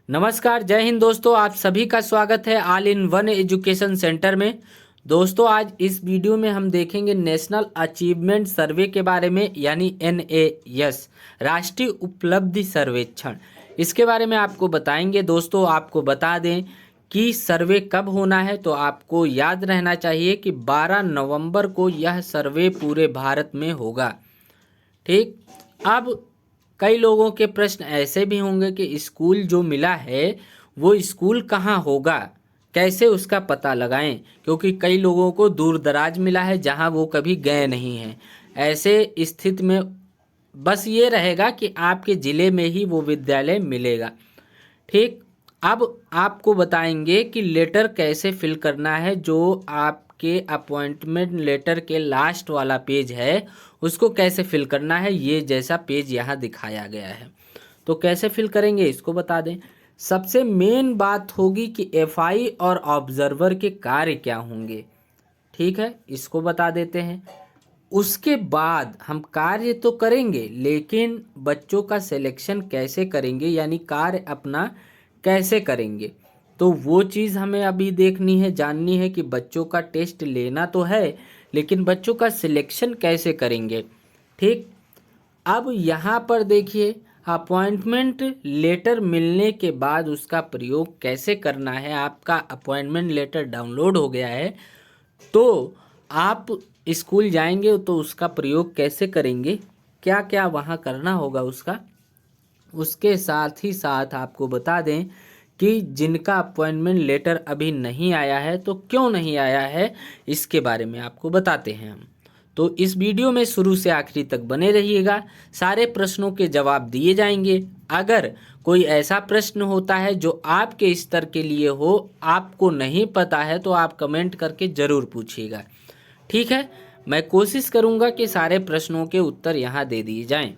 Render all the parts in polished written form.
नमस्कार, जय हिंद दोस्तों। आप सभी का स्वागत है all in one education centre में। दोस्तों, आज इस वीडियो में हम देखेंगे नेशनल अचीवमेंट सर्वे के बारे में, यानी NAS, राष्ट्रीय उपलब्धि सर्वेक्षण। इसके बारे में आपको बताएंगे। दोस्तों, आपको बता दें कि सर्वे कब होना है, तो आपको याद रहना चाहिए कि 12 नवंबर को यह सर्वे पूरे भारत में होगा। ठीक। अब कई लोगों के प्रश्न ऐसे भी होंगे कि स्कूल जो मिला है वो स्कूल कहाँ होगा, कैसे उसका पता लगाएं, क्योंकि कई लोगों को दूर दराज मिला है जहां वो कभी गए नहीं हैं। ऐसे स्थिति में बस ये रहेगा कि आपके ज़िले में ही वो विद्यालय मिलेगा। ठीक। अब आपको बताएंगे कि लेटर कैसे फिल करना है। जो आपके अपॉइंटमेंट लेटर के लास्ट वाला पेज है उसको कैसे फिल करना है, ये जैसा पेज यहाँ दिखाया गया है। तो कैसे फिल करेंगे इसको बता दें। सबसे मेन बात होगी कि FI और ऑब्जर्वर के कार्य क्या होंगे। ठीक है, इसको बता देते हैं। उसके बाद हम कार्य तो करेंगे, लेकिन बच्चों का सिलेक्शन कैसे करेंगे, यानी कार्य अपना कैसे करेंगे, तो वो चीज़ हमें अभी देखनी है, जाननी है कि बच्चों का टेस्ट लेना तो है, लेकिन बच्चों का सिलेक्शन कैसे करेंगे। ठीक। अब यहाँ पर देखिए, अपॉइंटमेंट लेटर मिलने के बाद उसका प्रयोग कैसे करना है। आपका अपॉइंटमेंट लेटर डाउनलोड हो गया है तो आप स्कूल जाएंगे तो उसका प्रयोग कैसे करेंगे, क्या क्या वहाँ करना होगा उसके साथ ही साथ आपको बता दें कि जिनका अपॉइंटमेंट लेटर अभी नहीं आया है तो क्यों नहीं आया है, इसके बारे में आपको बताते हैं हम। तो इस वीडियो में शुरू से आखिरी तक बने रहिएगा, सारे प्रश्नों के जवाब दिए जाएंगे। अगर कोई ऐसा प्रश्न होता है जो आपके स्तर के लिए हो, आपको नहीं पता है, तो आप कमेंट करके ज़रूर पूछिएगा। ठीक है, मैं कोशिश करूंगा कि सारे प्रश्नों के उत्तर यहाँ दे दिए जाएं।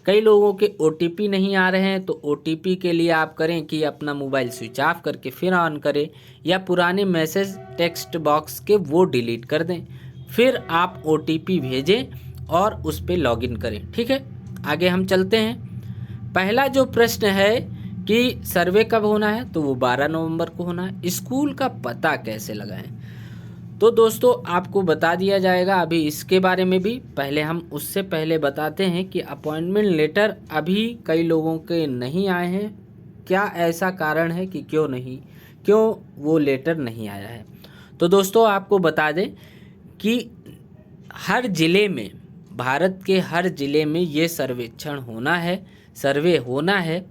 कई लोगों के OTP नहीं आ रहे हैं, तो OTP के लिए आप करें कि अपना मोबाइल स्विच ऑफ करके फिर ऑन करें, या पुराने मैसेज टेक्स्ट बॉक्स के वो डिलीट कर दें, फिर आप OTP भेजें और उस पर लॉगिन करें। ठीक है, आगे हम चलते हैं। पहला जो प्रश्न है कि सर्वे कब होना है, तो वो 12 नवंबर को होना है। स्कूल का पता कैसे लगाएं, तो दोस्तों आपको बता दिया जाएगा अभी इसके बारे में भी। पहले हम उससे पहले बताते हैं कि अपॉइंटमेंट लेटर अभी कई लोगों के नहीं आए हैं। क्या ऐसा कारण है कि क्यों वो लेटर नहीं आया है। तो दोस्तों आपको बता दें कि हर ज़िले में, भारत के हर ज़िले में ये सर्वे होना है।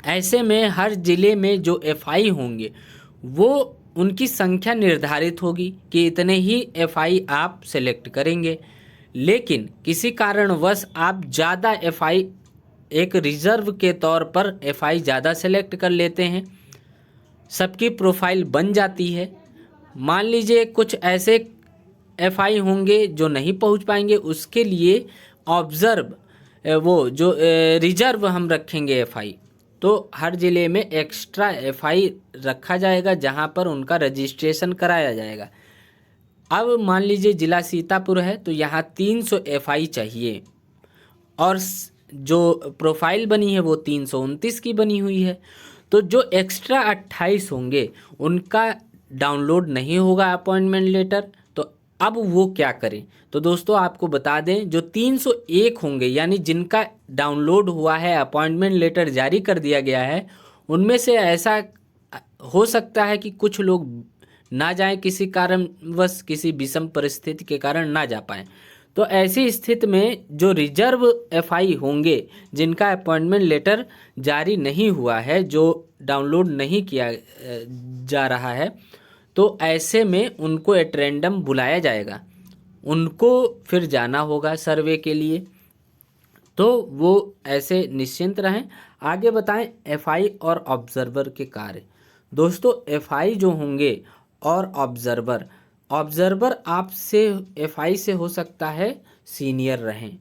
ऐसे में हर ज़िले में जो FI होंगे वो उनकी संख्या निर्धारित होगी कि इतने ही FI आप सेलेक्ट करेंगे। लेकिन किसी कारणवश आप ज़्यादा FI, एक रिजर्व के तौर पर FI ज़्यादा सेलेक्ट कर लेते हैं, सबकी प्रोफाइल बन जाती है। मान लीजिए कुछ ऐसे FI होंगे जो नहीं पहुंच पाएंगे, उसके लिए रिजर्व हम रखेंगे FI। तो हर ज़िले में एक्स्ट्रा FI रखा जाएगा जहां पर उनका रजिस्ट्रेशन कराया जाएगा। अब मान लीजिए ज़िला सीतापुर है तो यहाँ 300 FI चाहिए, और जो प्रोफाइल बनी है वो 329 की बनी हुई है। तो जो एक्स्ट्रा 28 होंगे उनका डाउनलोड नहीं होगा अपॉइंटमेंट लेटर। तो अब वो क्या करें, तो दोस्तों आपको बता दें जो 301 होंगे, यानी जिनका डाउनलोड हुआ है, अपॉइंटमेंट लेटर जारी कर दिया गया है, उनमें से ऐसा हो सकता है कि कुछ लोग ना जाएं, किसी कारणवश, किसी विषम परिस्थिति के कारण ना जा पाएं। तो ऐसी स्थिति में जो रिजर्व FI होंगे, जिनका अपॉइंटमेंट लेटर जारी नहीं हुआ है, जो डाउनलोड नहीं किया जा रहा है, तो ऐसे में उनको एट रैंडम बुलाया जाएगा, उनको फिर जाना होगा सर्वे के लिए। तो वो ऐसे निश्चिंत रहें। आगे बताएं FI और ऑब्जर्वर के कार्य। दोस्तों FI जो होंगे और ऑब्जर्वर आपसे FI से हो सकता है सीनियर रहें,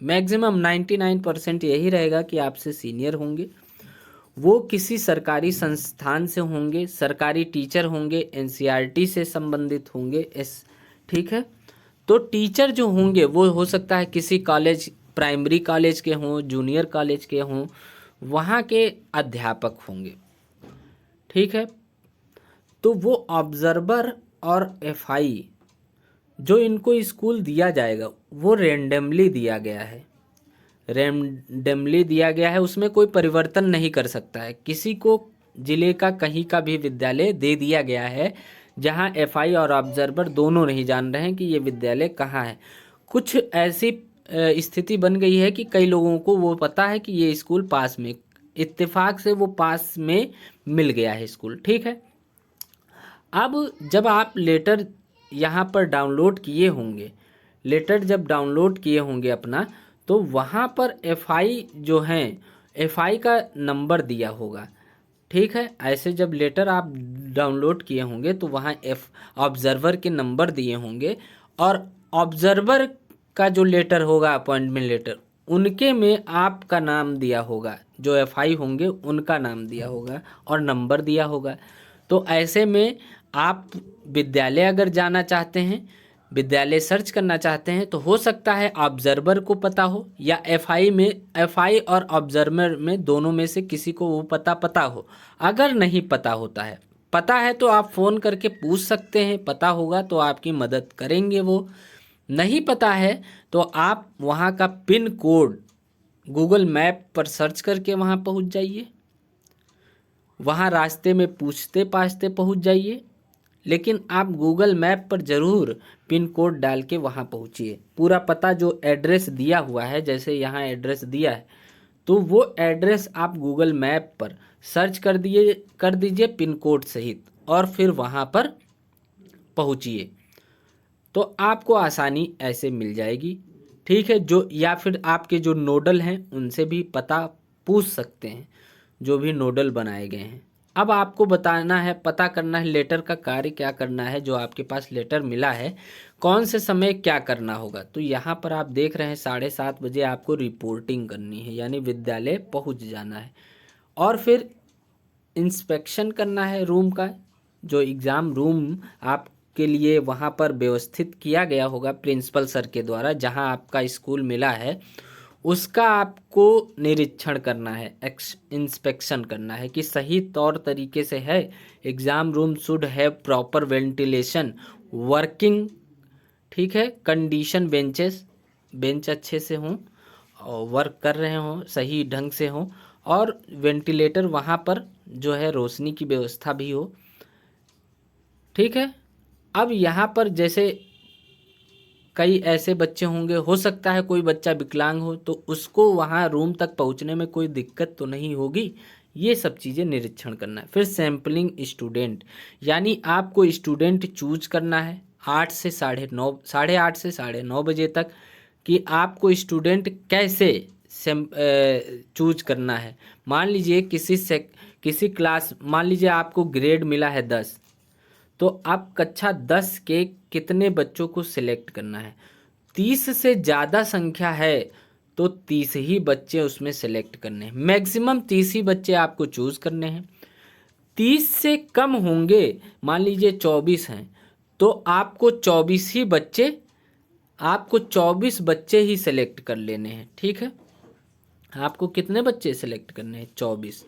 मैक्सिमम 99% यही रहेगा कि आपसे सीनियर होंगे। वो किसी सरकारी संस्थान से होंगे, सरकारी टीचर होंगे, NCERT से संबंधित होंगे। ठीक है, तो टीचर जो होंगे वो हो सकता है किसी कॉलेज, प्राइमरी कॉलेज के हों, जूनियर कॉलेज के हों, वहाँ के अध्यापक होंगे, ठीक है। तो वो ऑब्जर्वर और एफआई जो इनको स्कूल दिया जाएगा वो रेंडमली दिया गया है, रेंडमली दिया गया है, उसमें कोई परिवर्तन नहीं कर सकता है। किसी को जिले का कहीं का भी विद्यालय दे दिया गया है जहां एफआई और ऑब्जर्वर दोनों नहीं जान रहे हैं कि ये विद्यालय कहाँ है। कुछ ऐसी स्थिति बन गई है कि कई लोगों को वो पता है कि ये स्कूल पास में, इत्तेफाक से वो पास में मिल गया है स्कूल, ठीक है। अब जब आप लेटर यहाँ पर डाउनलोड किए होंगे, लेटर जब डाउनलोड किए होंगे अपना, तो वहाँ पर एफआई जो हैं, एफआई का नंबर दिया होगा, ठीक है। ऐसे जब लेटर आप डाउनलोड किए होंगे तो वहाँ ऑब्जर्वर के नंबर दिए होंगे, और ऑब्जर्वर का जो लेटर होगा अपॉइंटमेंट लेटर, उनके में आपका नाम दिया होगा, जो एफआई होंगे उनका नाम दिया होगा और नंबर दिया होगा। तो ऐसे में आप विद्यालय अगर जाना चाहते हैं, विद्यालय सर्च करना चाहते हैं, तो हो सकता है ऑब्जर्वर को पता हो या एफआई और ऑब्जर्वर में दोनों में से किसी को वो पता हो। अगर नहीं पता होता है, पता है तो आप फ़ोन करके पूछ सकते हैं, पता होगा तो आपकी मदद करेंगे वो। नहीं पता है तो आप वहाँ का पिन कोड गूगल मैप पर सर्च करके वहाँ पहुँच जाइए, वहाँ रास्ते में पूछते पाछते पहुँच जाइए, लेकिन आप गूगल मैप पर ज़रूर पिन कोड डाल के वहाँ पहुँचिए। पूरा पता जो एड्रेस दिया हुआ है, जैसे यहाँ एड्रेस दिया है, तो वो एड्रेस आप गूगल मैप पर सर्च कर दीजिए पिन कोड सहित, और फिर वहाँ पर पहुँचिए, तो आपको आसानी ऐसे मिल जाएगी, ठीक है। जो या फिर आपके जो नोडल हैं उनसे भी पता पूछ सकते हैं, जो भी नोडल बनाए गए हैं। अब आपको बताना है, पता करना है लेटर का कार्य क्या करना है। जो आपके पास लेटर मिला है, कौन से समय क्या करना होगा। तो यहाँ पर आप देख रहे हैं 7:30 बजे आपको रिपोर्टिंग करनी है, यानी विद्यालय पहुँच जाना है, और फिर इंस्पेक्शन करना है रूम का। जो एग्ज़ाम रूम आपके लिए वहाँ पर व्यवस्थित किया गया होगा प्रिंसिपल सर के द्वारा, जहाँ आपका स्कूल मिला है, उसका आपको निरीक्षण करना है, इंस्पेक्शन करना है कि सही तौर तरीके से है। Exam room should have proper ventilation, working, ठीक है, कंडीशन, बेंच अच्छे से हों और वर्क कर रहे हों, सही ढंग से हों, और वेंटिलेटर वहाँ पर जो है रोशनी की व्यवस्था भी हो, ठीक है। अब यहाँ पर जैसे कई ऐसे बच्चे होंगे, हो सकता है कोई बच्चा विकलांग हो, तो उसको वहाँ रूम तक पहुँचने में कोई दिक्कत तो नहीं होगी। ये सब चीज़ें निरीक्षण करना है। फिर सैम्पलिंग स्टूडेंट, यानी आपको स्टूडेंट चूज करना है 8 से 9:30, 8:30 से 9:30 बजे तक, कि आपको स्टूडेंट कैसे चूज करना है। मान लीजिए किसी क्लास, मान लीजिए आपको ग्रेड मिला है 10, तो आप कक्षा 10 के कितने बच्चों को सिलेक्ट करना है। 30 से ज़्यादा संख्या है तो 30 ही बच्चे उसमें सेलेक्ट करने हैं, मैक्सिमम 30 ही बच्चे आपको चूज़ करने हैं। 30 से कम होंगे, मान लीजिए 24 हैं, तो आपको 24 बच्चे ही सेलेक्ट कर लेने हैं, ठीक है। आपको कितने बच्चे सेलेक्ट करने हैं? 24।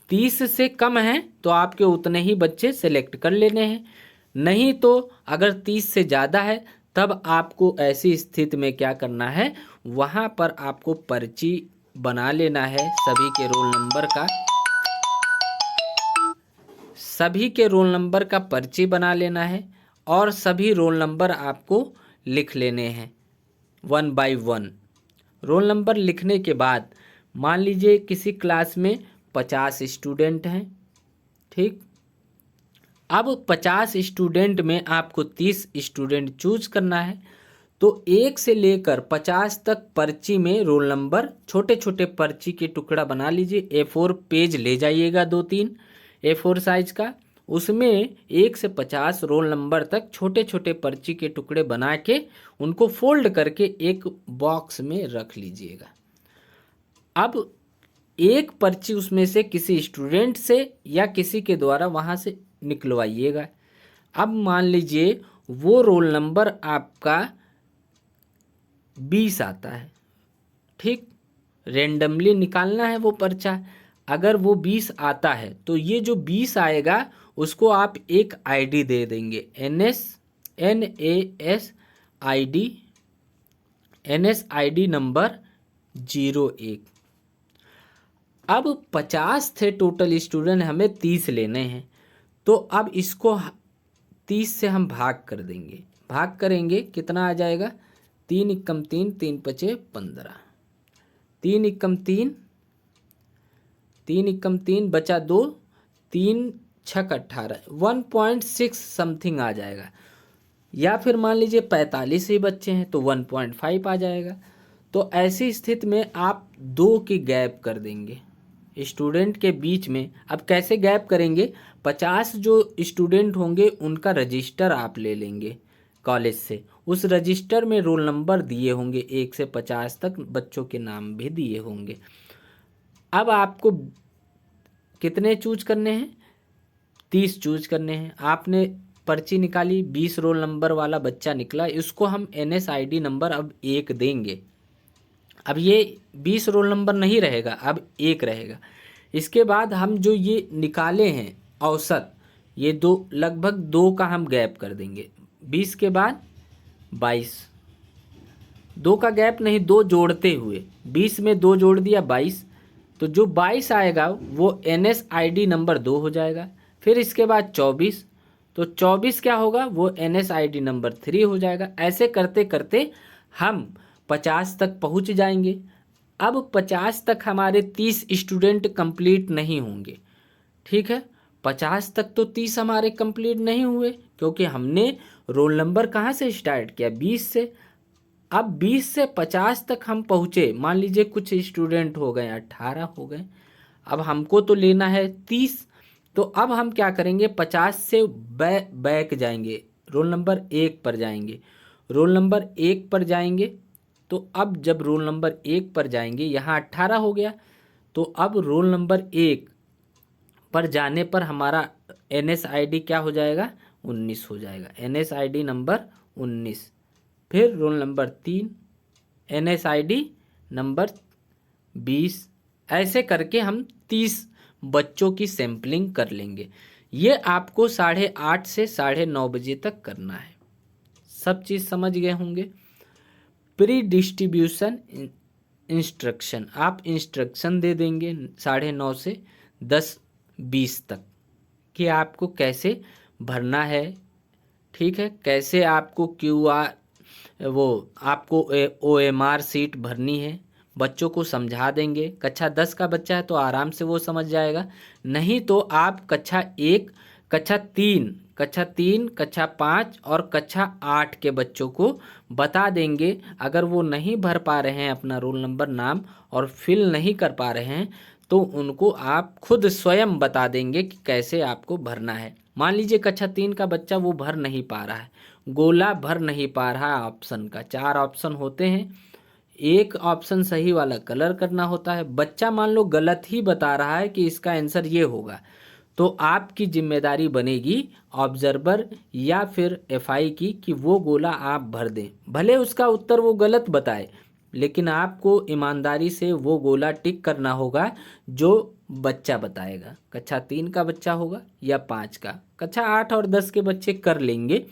30 से कम हैं तो आपके उतने ही बच्चे सेलेक्ट कर लेने हैं। नहीं तो अगर 30 से ज़्यादा है, तब आपको ऐसी स्थिति में क्या करना है, वहाँ पर आपको पर्ची बना लेना है सभी के रोल नंबर का पर्ची बना लेना है, और सभी रोल नंबर आपको लिख लेने हैं 1 बाय 1। रोल नंबर लिखने के बाद मान लीजिए किसी क्लास में 50 स्टूडेंट हैं, ठीक। अब 50 स्टूडेंट में आपको 30 स्टूडेंट चूज करना है, तो 1 से लेकर 50 तक पर्ची में रोल नंबर, छोटे छोटे पर्ची के टुकड़ा बना लीजिए। A4 पेज ले जाइएगा, 2-3 A4 साइज का, उसमें 1 से 50 रोल नंबर तक छोटे छोटे पर्ची के टुकड़े बना के उनको फोल्ड करके एक बॉक्स में रख लीजिएगा। अब एक पर्ची उसमें से किसी स्टूडेंट से या किसी के द्वारा वहाँ से निकलवाइएगा। अब मान लीजिए वो रोल नंबर आपका 20 आता है, ठीक। रेंडमली निकालना है वो पर्चा। अगर वो 20 आता है तो ये जो 20 आएगा उसको आप एक आईडी दे देंगे, NAS ID नंबर 01। अब 50 थे टोटल स्टूडेंट, हमें 30 लेने हैं, तो अब इसको 30 से हम भाग कर देंगे। भाग करेंगे कितना आ जाएगा, 3 एकम 3, 3 पचे 15, 3 एकम 3, 3 एकम 3 बचा 2, 3 छक 18, 1.6 समथिंग आ जाएगा। या फिर मान लीजिए 45 ही बच्चे हैं तो 1.5 आ जाएगा। तो ऐसी स्थिति में आप 2 की गैप कर देंगे स्टूडेंट के बीच में। अब कैसे गैप करेंगे, 50 जो स्टूडेंट होंगे उनका रजिस्टर आप ले लेंगे कॉलेज से, उस रजिस्टर में रोल नंबर दिए होंगे, 1 से 50 तक बच्चों के नाम भी दिए होंगे। अब आपको कितने चूज करने हैं, 30 चूज करने हैं। आपने पर्ची निकाली, 20 रोल नंबर वाला बच्चा निकला, इसको हम NSID नंबर अब 1 देंगे। अब ये 20 रोल नंबर नहीं रहेगा, अब 1 रहेगा। इसके बाद हम जो ये निकाले हैं औसत, ये 2 लगभग 2 का हम गैप कर देंगे। 20 के बाद 22, 2 का गैप नहीं, 2 जोड़ते हुए 20 में 2 जोड़ दिया 22, तो जो 22 आएगा वो NSID नंबर 2 हो जाएगा। फिर इसके बाद 24, तो 24 क्या होगा, वो NSID नंबर 3 हो जाएगा। ऐसे करते करते हम 50 तक पहुंच जाएंगे। अब 50 तक हमारे 30 स्टूडेंट कंप्लीट नहीं होंगे, ठीक है। 50 तक तो 30 हमारे कंप्लीट नहीं हुए, क्योंकि हमने रोल नंबर कहाँ से स्टार्ट किया, 20 से। अब 20 से 50 तक हम पहुँचे, मान लीजिए कुछ स्टूडेंट हो गए 18 हो गए, अब हमको तो लेना है 30। तो अब हम क्या करेंगे, 50 से बैक जाएंगे, रोल नंबर 1 पर जाएंगे। रोल नंबर 1 पर जाएंगे तो अब जब रोल नंबर 1 पर जाएंगे, यहाँ 18 हो गया, तो अब रोल नंबर 1 पर जाने पर हमारा NSID क्या हो जाएगा, 19 हो जाएगा, NSID नंबर 19। फिर रोल नंबर 3, NSID नंबर 20। ऐसे करके हम 30 बच्चों की सैम्पलिंग कर लेंगे। ये आपको 8:30 से 9:30 बजे तक करना है। सब चीज़ समझ गए होंगे। प्री डिस्ट्रीब्यूशन इंस्ट्रक्शन, आप इंस्ट्रक्शन दे देंगे 9:30 से 10:20 तक कि आपको कैसे भरना है, ठीक है। कैसे आपको QR वो आपको OMR सीट भरनी है, बच्चों को समझा देंगे। कक्षा 10 का बच्चा है तो आराम से वो समझ जाएगा, नहीं तो आप कक्षा 1, कक्षा 3, कक्षा 5 और कक्षा 8 के बच्चों को बता देंगे। अगर वो नहीं भर पा रहे हैं अपना रोल नंबर नाम और फिल नहीं कर पा रहे हैं तो उनको आप खुद स्वयं बता देंगे कि कैसे आपको भरना है। मान लीजिए कक्षा 3 का बच्चा वो भर नहीं पा रहा है, गोला भर नहीं पा रहा है ऑप्शन का, 4 ऑप्शन होते हैं, एक ऑप्शन सही वाला कलर करना होता है। बच्चा मान लो गलत ही बता रहा है कि इसका आंसर ये होगा, तो आपकी जिम्मेदारी बनेगी ऑब्जर्वर या फिर FI की कि वो गोला आप भर दें। भले उसका उत्तर वो गलत बताए, लेकिन आपको ईमानदारी से वो गोला टिक करना होगा जो बच्चा बताएगा। कक्षा 3 का बच्चा होगा या 5 का, कक्षा 8 और 10 के बच्चे कर लेंगे,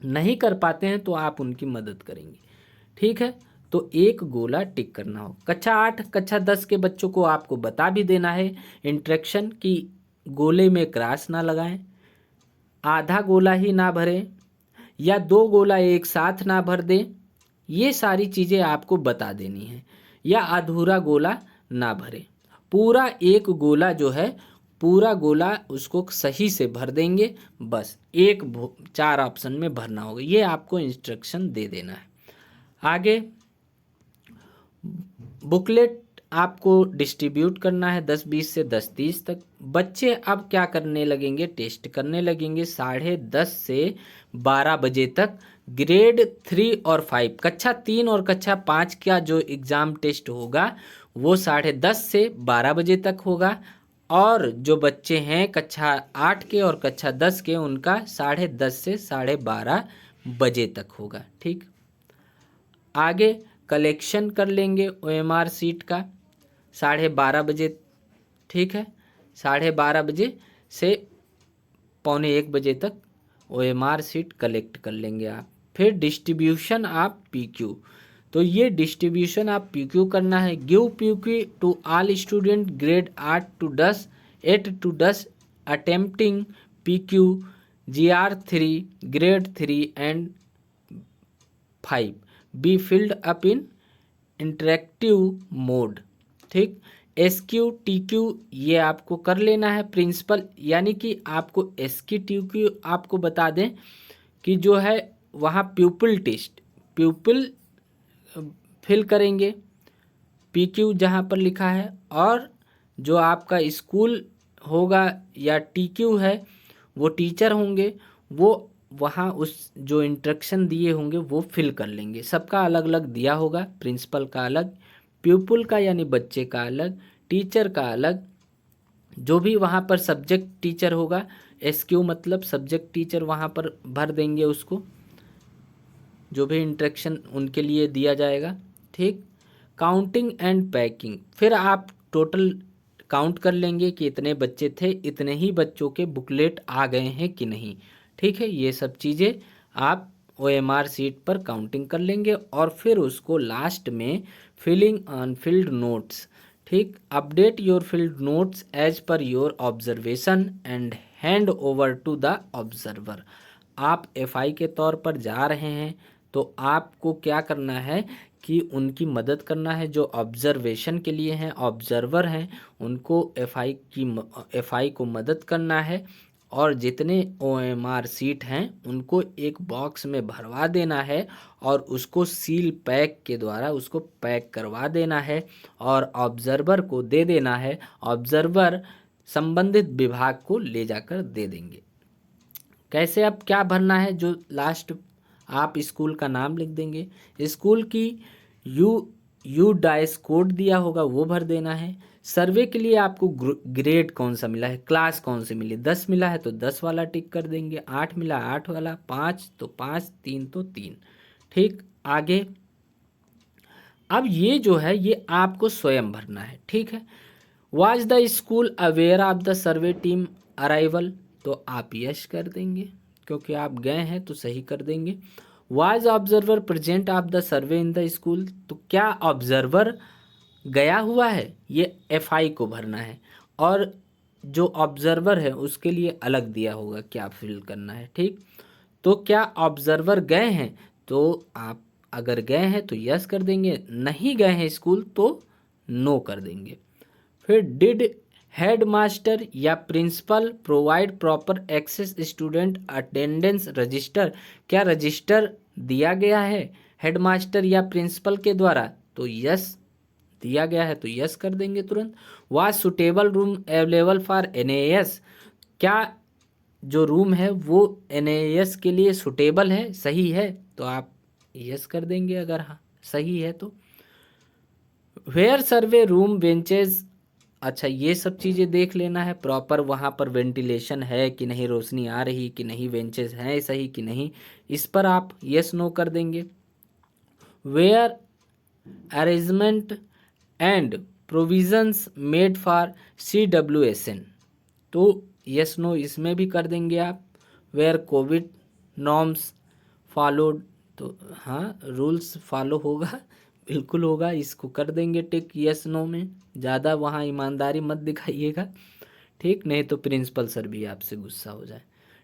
नहीं कर पाते हैं तो आप उनकी मदद करेंगे, ठीक है। तो एक गोला टिक करना हो। कक्षा 8, कक्षा 10 के बच्चों को आपको बता भी देना है इंस्ट्रक्शन की गोले में क्रॉस ना लगाएं, आधा गोला ही ना भरें, या 2 गोला एक साथ ना भर दें, ये सारी चीज़ें आपको बता देनी है। या अधूरा गोला ना भरें, पूरा एक गोला जो है पूरा गोला उसको सही से भर देंगे, बस 4 ऑप्शन में भरना होगा। ये आपको इंस्ट्रक्शन दे देना है। आगे बुकलेट आपको डिस्ट्रीब्यूट करना है 10:20 से 10:30 तक। बच्चे अब क्या करने लगेंगे, टेस्ट करने लगेंगे 10:30 से 12 बजे तक। ग्रेड 3 और 5, कक्षा 3 और कक्षा 5 का जो एग्ज़ाम टेस्ट होगा वो 10:30 से 12 बजे तक होगा, और जो बच्चे हैं कक्षा 8 के और कक्षा 10 के उनका 10:30 से 12:30 बजे तक होगा, ठीक। आगे कलेक्शन कर लेंगे OMR सीट का 12:30 बजे, ठीक है। 12:30 बजे से 12:45 बजे तक OMR सीट कलेक्ट कर लेंगे आप। फिर डिस्ट्रीब्यूशन आप PQ, तो ये डिस्ट्रीब्यूशन आप PQ करना है। Give PQ to all student grade 8 to 10 attempting PQ GR3 grade 3 and 5 be filled up in interactive mode, ठीक। SQ TQ ये आपको कर लेना है प्रिंसिपल, यानी कि आपको SQ TQ आपको बता दें कि जो है वहाँ प्यूपिल फिल करेंगे PQ जहाँ पर लिखा है, और जो आपका स्कूल होगा या TQ है वो टीचर होंगे, वो वहाँ उस जो इंस्ट्रक्शन दिए होंगे वो फिल कर लेंगे। सबका अलग अलग दिया होगा, प्रिंसिपल का अलग, प्यूपिल का यानी बच्चे का अलग, टीचर का अलग, जो भी वहाँ पर सब्जेक्ट टीचर होगा SQ मतलब सब्जेक्ट टीचर वहाँ पर भर देंगे उसको, जो भी इंस्ट्रक्शन उनके लिए दिया जाएगा, ठीक। काउंटिंग एंड पैकिंग, फिर आप टोटल काउंट कर लेंगे कि इतने बच्चे थे, इतने ही बच्चों के बुकलेट आ गए हैं कि नहीं, ठीक है। ये सब चीज़ें आप OMR सीट पर काउंटिंग कर लेंगे, और फिर उसको लास्ट में फिलिंग अनफिल्ड नोट्स, ठीक। Update your filled notes as per your observation and hand over to the observer. आप FI के तौर पर जा रहे हैं तो आपको क्या करना है कि उनकी मदद करना है, जो ऑब्जर्वेशन के लिए हैं, ऑब्जर्वर हैं, उनको FI को मदद करना है, और जितने OMR सीट हैं उनको एक बॉक्स में भरवा देना है, और उसको सील पैक के द्वारा उसको पैक करवा देना है, और ऑब्जर्वर को दे देना है। ऑब्जर्वर संबंधित विभाग को ले जाकर दे देंगे। कैसे, अब क्या भरना है, जो लास्ट आप स्कूल का नाम लिख देंगे, स्कूल की यू डाइस कोड दिया होगा वो भर देना है। सर्वे के लिए आपको ग्रेड कौन सा मिला है, क्लास कौन सी मिली, 10 मिला है तो 10 वाला टिक कर देंगे, 8 मिला 8 वाला, 5 तो 5, 3 तो 3, ठीक। आगे अब ये जो है ये आपको स्वयं भरना है, ठीक है। Was the school aware of the survey team arrival, तो आप यस कर देंगे क्योंकि आप गए हैं तो सही कर देंगे। Was observer present of the survey in the school, तो क्या ऑब्जर्वर गया हुआ है, ये FI को भरना है, और जो ऑब्जर्वर है उसके लिए अलग दिया होगा क्या फिल करना है, ठीक। तो क्या ऑब्जर्वर गए हैं, तो आप अगर गए हैं तो यस कर देंगे, नहीं गए हैं स्कूल तो नो कर देंगे। फिर डिड हेड मास्टर या principal provide proper access student attendance register, क्या रजिस्टर दिया गया है हेड मास्टर या प्रिंसिपल के द्वारा, तो यस दिया गया है तो यस कर देंगे तुरंत। Was suitable room available for NAS, क्या जो रूम है वो NAS के लिए सुटेबल है, सही है, तो आप यस कर देंगे अगर हाँ सही है तो। वेयर सर्वे रूम बेंचेज, अच्छा ये सब चीज़ें देख लेना है प्रॉपर, वहाँ पर वेंटिलेशन है कि नहीं, रोशनी आ रही कि नहीं, बेंचेस हैं सही कि नहीं, इस पर आप यस नो कर देंगे। Where arrangement and provisions made for CWSN, तो यस नो इसमें भी कर देंगे आप। वेयर कोविड नॉर्म्स फॉलोड, तो हाँ रूल्स फॉलो होगा, बिल्कुल होगा, इसको कर देंगे टिक यस नो में। ज़्यादा वहाँ ईमानदारी मत दिखाइएगा, ठीक, नहीं तो प्रिंसिपल सर भी आपसे गुस्सा हो जाए,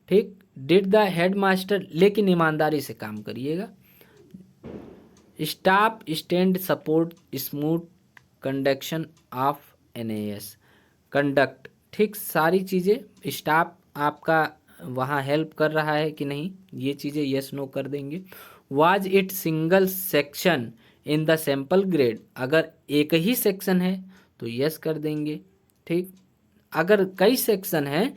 ठीक। डिड द हेड मास्टर, लेकिन ईमानदारी से काम करिएगा। Staff stand support smooth conduction of NAS conduct, ठीक, सारी चीज़ें स्टाफ आपका वहाँ हेल्प कर रहा है कि नहीं, ये चीज़ें यस नो कर देंगे। Was it single section in the sample grade, अगर एक ही सेक्शन है तो यस कर देंगे, ठीक। अगर कई सेक्शन है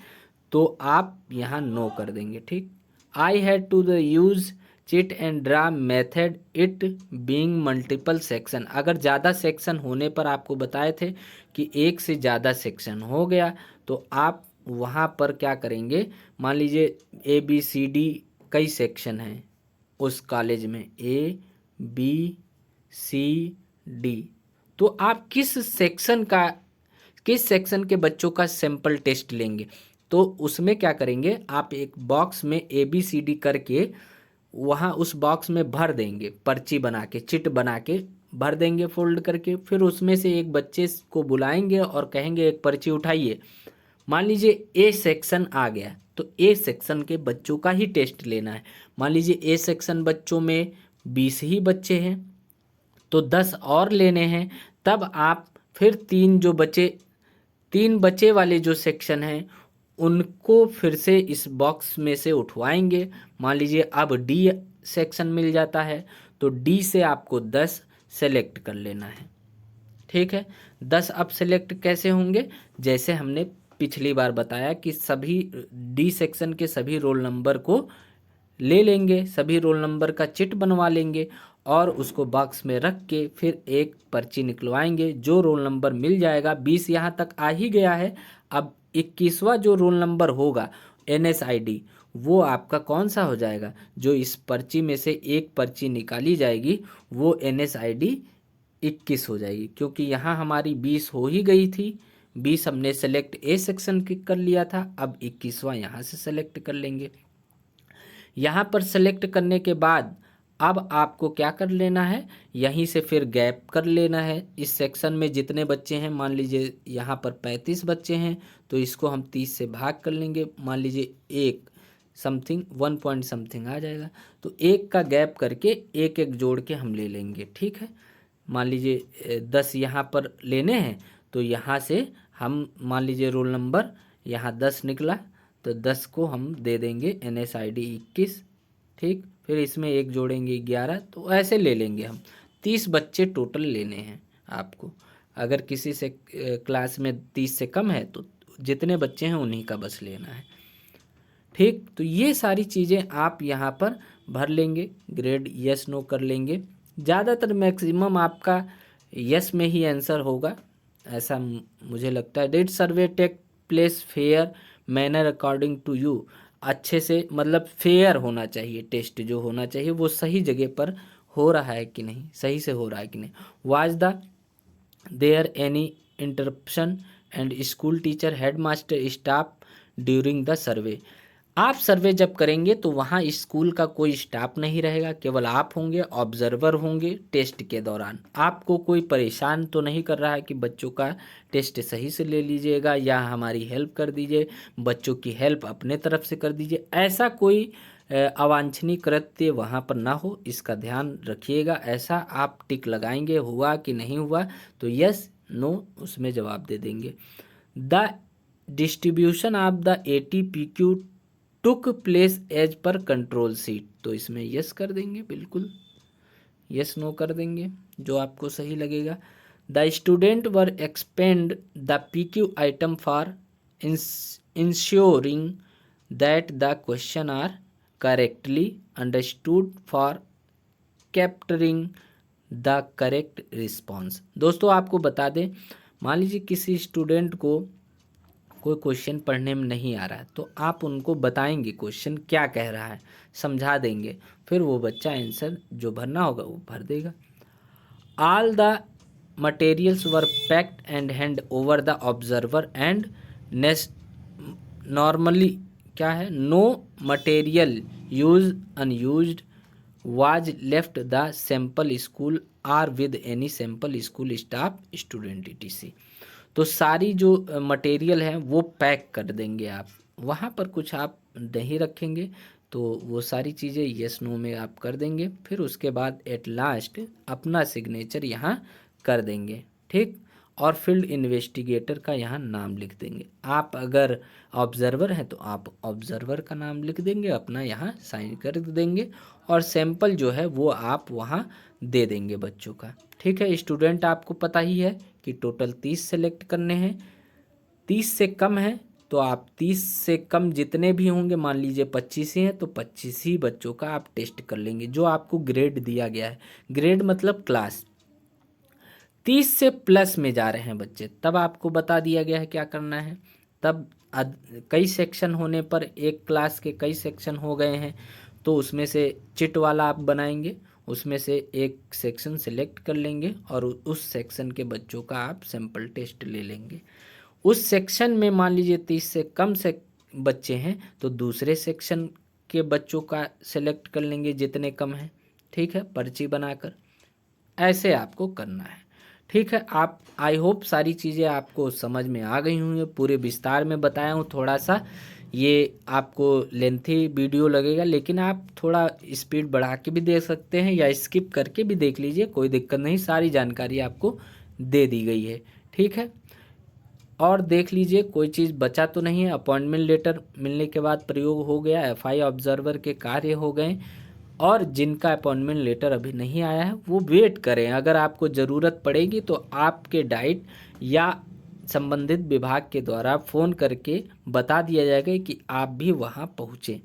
तो आप यहाँ नो कर देंगे, ठीक। I had to the use chit and draw method it being multiple section, अगर ज़्यादा सेक्शन होने पर आपको बताए थे कि एक से ज़्यादा सेक्शन हो गया तो आप वहाँ पर क्या करेंगे, मान लीजिए ABCD कई सेक्शन हैं उस कॉलेज में, ABCD डी। तो आप किस सेक्शन के बच्चों का सैंपल टेस्ट लेंगे, तो उसमें क्या करेंगे, आप एक बॉक्स में ABCD करके वहाँ उस बॉक्स में भर देंगे, पर्ची बना के, चिट बना के भर देंगे फोल्ड करके। फिर उसमें से एक बच्चे को बुलाएंगे और कहेंगे एक पर्ची उठाइए। मान लीजिए ए सेक्शन आ गया, तो ए सेक्शन के बच्चों का ही टेस्ट लेना है। मान लीजिए ए सेक्शन बच्चों में 20 ही बच्चे हैं, तो 10 और लेने हैं। तब आप फिर तीन बचे वाले जो सेक्शन हैं उनको फिर से इस बॉक्स में से उठवाएंगे। मान लीजिए अब डी सेक्शन मिल जाता है, तो डी से आपको 10 सेलेक्ट कर लेना है। ठीक है, 10 अब सेलेक्ट कैसे होंगे, जैसे हमने पिछली बार बताया कि सभी डी सेक्शन के सभी रोल नंबर को ले लेंगे, सभी रोल नंबर का चिट बनवा लेंगे और उसको बॉक्स में रख के फिर एक पर्ची निकलवाएंगे। जो रोल नंबर मिल जाएगा, 20 यहाँ तक आ ही गया है, अब 21वां जो रोल नंबर होगा NSID, वो आपका कौन सा हो जाएगा, जो इस पर्ची में से एक पर्ची निकाली जाएगी वो NSID 21 हो जाएगी, क्योंकि यहाँ हमारी 20 हो ही गई थी। 20 हमने सेलेक्ट ए सेक्शन कर लिया था, अब 21वां यहाँ से सेलेक्ट कर लेंगे। यहाँ पर सेलेक्ट करने के बाद अब आपको क्या कर लेना है, यहीं से फिर गैप कर लेना है। इस सेक्शन में जितने बच्चे हैं, मान लीजिए यहाँ पर 35 बच्चे हैं, तो इसको हम 30 से भाग कर लेंगे। मान लीजिए 1 पॉइंट समथिंग आ जाएगा, तो 1 का गैप करके एक एक जोड़ के हम ले लेंगे। ठीक है, मान लीजिए 10 यहाँ पर लेने हैं, तो यहाँ से हम मान लीजिए रोल नंबर यहाँ 10 निकला, तो 10 को हम दे देंगे NSID 21। ठीक, फिर इसमें एक जोड़ेंगे 11, तो ऐसे ले लेंगे हम। 30 बच्चे टोटल लेने हैं आपको। अगर किसी से क्लास में 30 से कम है तो जितने बच्चे हैं उन्हीं का बस लेना है। ठीक, तो ये सारी चीज़ें आप यहाँ पर भर लेंगे, ग्रेड यस नो कर लेंगे। ज़्यादातर मैक्सिमम आपका यस में ही आंसर होगा, ऐसा मुझे लगता है। Did survey take place fair manner according to you, अच्छे से मतलब फेयर होना चाहिए, टेस्ट जो होना चाहिए वो सही जगह पर हो रहा है कि नहीं, सही से हो रहा है कि नहीं। Was the there any interruption and school teacher head master staff during the survey. आप सर्वे जब करेंगे तो वहाँ स्कूल का कोई स्टाफ नहीं रहेगा, केवल आप होंगे, ऑब्जर्वर होंगे। टेस्ट के दौरान आपको कोई परेशान तो नहीं कर रहा है कि बच्चों का टेस्ट सही से ले लीजिएगा या हमारी हेल्प कर दीजिए, बच्चों की हेल्प अपने तरफ से कर दीजिए, ऐसा कोई अवांछनीय कृत्य वहाँ पर ना हो, इसका ध्यान रखिएगा। ऐसा आप टिक लगाएंगे, हुआ कि नहीं हुआ, तो यस नो उसमें जवाब दे देंगे। The distribution of the ATPQ took place as per control seat, तो इसमें यस कर देंगे, बिल्कुल यस नो कर देंगे जो आपको सही लगेगा। The student were expend the PQ item for ensuring that the question are correctly understood for capturing the correct response. दोस्तों आपको बता दें, मान लीजिए किसी स्टूडेंट को कोई क्वेश्चन पढ़ने में नहीं आ रहा है, तो आप उनको बताएंगे क्वेश्चन क्या कह रहा है, समझा देंगे, फिर वो बच्चा आंसर जो भरना होगा वो भर देगा। All the materials were packed and hand over the observer and normally क्या है, no material use unused was left the sample school are with any sample school staff student ETC। तो सारी जो मटेरियल है वो पैक कर देंगे आप, वहाँ पर कुछ आप नहीं रखेंगे, तो वो सारी चीज़ें यस नो में आप कर देंगे। फिर उसके बाद एट लास्ट अपना सिग्नेचर यहाँ कर देंगे। ठीक, और फील्ड इन्वेस्टिगेटर का यहाँ नाम लिख देंगे। आप अगर ऑब्जर्वर हैं तो आप ऑब्जर्वर का नाम लिख देंगे, अपना यहाँ साइन कर देंगे, और सैंपल जो है वो आप वहाँ दे देंगे बच्चों का। ठीक है, स्टूडेंट आपको पता ही है कि टोटल 30 सेलेक्ट करने हैं। 30 से कम है तो आप 30 से कम जितने भी होंगे, मान लीजिए 25 ही हैं, तो 25 ही बच्चों का आप टेस्ट कर लेंगे, जो आपको ग्रेड दिया गया है। ग्रेड मतलब क्लास। 30 से प्लस में जा रहे हैं बच्चे, तब आपको बता दिया गया है क्या करना है। तब कई सेक्शन होने पर, एक क्लास के कई सेक्शन हो गए हैं, तो उसमें से चिट वाला आप बनाएंगे, उसमें से एक सेक्शन सेलेक्ट कर लेंगे और उस सेक्शन के बच्चों का आप सैंपल टेस्ट ले लेंगे। उस सेक्शन में मान लीजिए 30 से कम से बच्चे हैं तो दूसरे सेक्शन के बच्चों का सेलेक्ट कर लेंगे जितने कम हैं, ठीक है, पर्ची बनाकर। ऐसे आपको करना है, ठीक है। आप आई होप सारी चीज़ें आपको समझ में आ गई होंगी। पूरे विस्तार में बताया हूँ, थोड़ा सा ये आपको लेंथी वीडियो लगेगा, लेकिन आप थोड़ा स्पीड बढ़ा के भी देख सकते हैं या स्किप करके भी देख लीजिए, कोई दिक्कत नहीं। सारी जानकारी आपको दे दी गई है, ठीक है। और देख लीजिए कोई चीज़ बचा तो नहीं है। अपॉइंटमेंट लेटर मिलने के बाद प्रयोग हो गया, एफआई ऑब्जर्वर के कार्य हो गए, और जिनका अपॉइंटमेंट लेटर अभी नहीं आया है वो वेट करें। अगर आपको ज़रूरत पड़ेगी तो आपके डाइट या संबंधित विभाग के द्वारा फ़ोन करके बता दिया जाएगा कि आप भी वहाँ पहुँचें,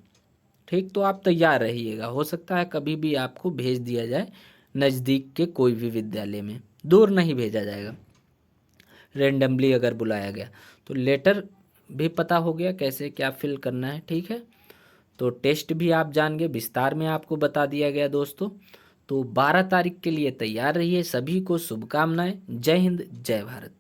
ठीक। तो आप तैयार रहिएगा, हो सकता है कभी भी आपको भेज दिया जाए नज़दीक के कोई भी विद्यालय में, दूर नहीं भेजा जाएगा। रेंडमली अगर बुलाया गया तो लेटर भी पता हो गया कैसे क्या फिल करना है, ठीक है। तो टेस्ट भी आप जान गए, विस्तार में आपको बता दिया गया दोस्तों। तो 12 तारीख के लिए तैयार रहिए। सभी को शुभकामनाएं। जय हिंद, जय भारत।